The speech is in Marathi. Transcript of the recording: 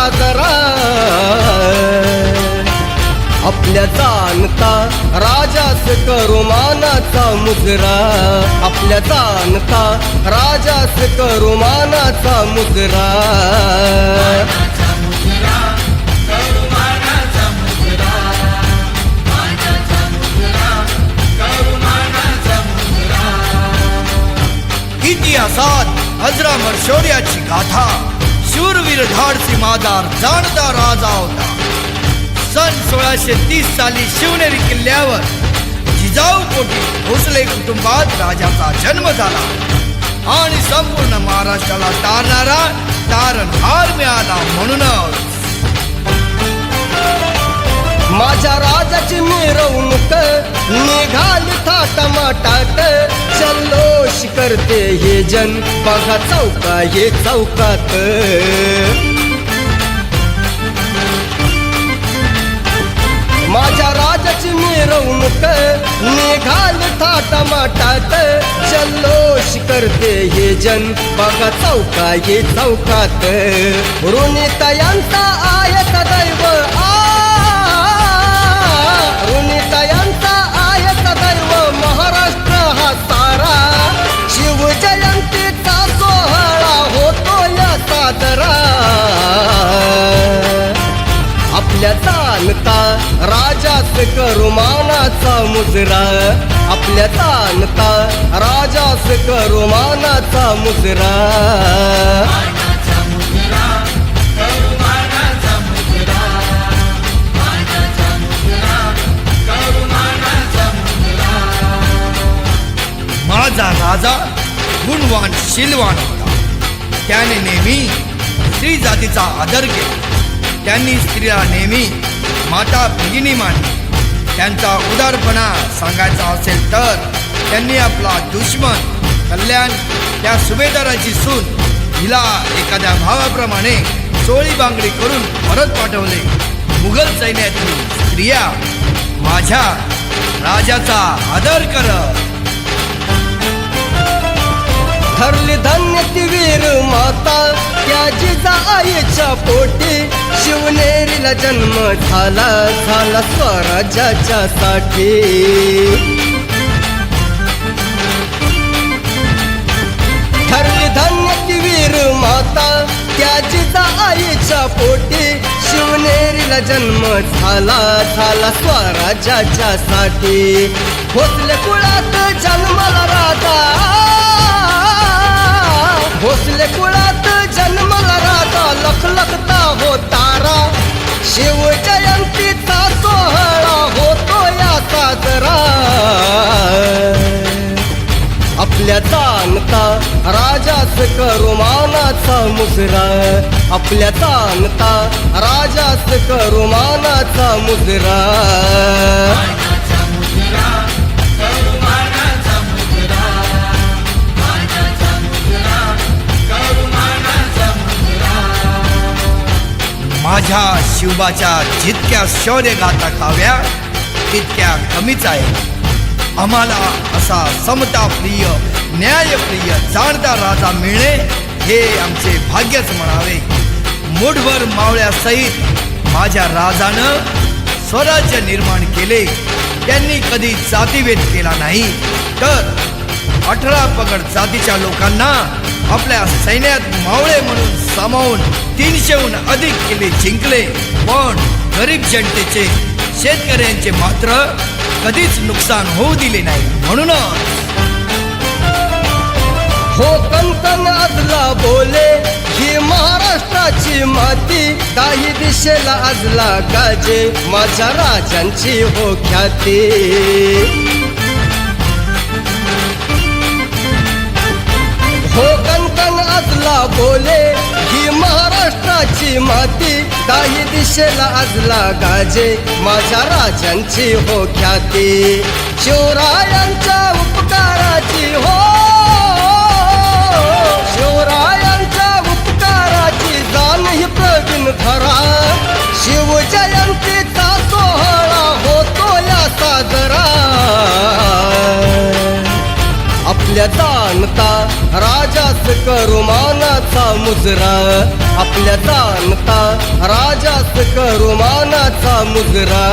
साजरा आपल्या जाणता राजास करू मानाचा मुजरा आपल्या जाणता राजास करू मानाचा मुजरा इतिहासात अजरामर शौर्याची गाथा शूरवीर धाडसी मादार जाणता राजा होता. सन 1630 साली शिवनेरी किल्ल्यावर जिजाऊ पोटी भोसले कुटुंबात राजाचा जन्म झाला आणि संपूर्ण महाराष्ट्राला तारणारा तारणहार मिळाला. म्हणूनच माझ्या राजाची मिरवणूक निघाली थाटामाटात जल्लोष करते हे जन बघा चौका हे चौकात. माझ्या राजाची मिरवणूक निघाली थाटामाटात जल्लोष करते हे जन बघा चौका हे चौकात. ऋणितयांचा आयत दैव ऋणितयांचा आयत दैव महाराष्ट्र हा सारा शिवजयंतीचा सोहळा होतो या साजरा. आपल्या जाणता राजास करू मानाचा मुजरा आपल्या जाणता राजास करू मानाचा मुजरा. माझा राजा गुणवान शीलवान होता. त्याने नेहमी स्त्री जातीचा आदर केला. त्यांनी स्त्रीला नेहमी माता भगिनी मानली. त्यांचा उदारपणा सांगायचा असेल तर त्यांनी आपला दुश्मन कल्याण त्या सुभेदाराची सून हिला एखाद्या भावाप्रमाणे चोळी बांगडी करून परत पाठवले. मुघल सैन्यातील स्त्रिया माझ्या राजाचा आदर करत. ठरली धन्य ती वीर माता त्या जिजाईच्या पोटी शिवनेरीला जन्म झाला झाला स्वराज्याच्या साठी. ठरली धन्य ती वीर माता त्या जिजाईच्या पोटी शिवनेरीला जन्म झाला झाला स्वराज्याच्या साठी. भोसले कुळात जन्माला राजा भोसले कुळात जन्मला राजा लखलखता हो तारा शिवजयंतीचा सोहळा होतो या साजरा. आपल्या जाणता राजास करू मानाचा मुजरा आपल्या जाणता राजास करू मानाचा मुजरा. माझ्या शिवबाच्या जितक्या शौर्य गाथा काव्या तितक्या कमीच आहे. आम्हाला असा समताप्रिय न्यायप्रिय जाणता राजा मिळणे हे आमचे भाग्यच म्हणावे. मुठभर मावळ्यासहित माझ्या राजानं स्वराज्य निर्माण केले. त्यांनी कधी जातीभेद केला नाही तर 18 पगड जातीच्या लोकांना आपल्या सैन्यात मावळे म्हणून सामावून 300हून अधिक किल्ले जिंकले. पण गरीब जनतेचे शेतकऱ्यांचे मात्र कधीच नुकसान होऊ दिले नाही. म्हणून हो कंकण अजला बोले ही महाराष्ट्राची माती काही दिशेला अजला गाजे माझ्या राजांची हो ख्याती. हो कंकण अजला बोले ही महाराष्ट्राची माती काही दिशेला अजला गाजे माझ्या राजांची हो ख्याती. शिवरायांच्या उपकाराची हो शिवरायांच्या उपकाराची जाण ही प्रवीण धरा शिवजयंतीचा सोहळा होतो या साजरा. आपल्या जाणता राजास करू मानाचा मुजरा आपल्या जाणता राजास करू मानाचा मुजरा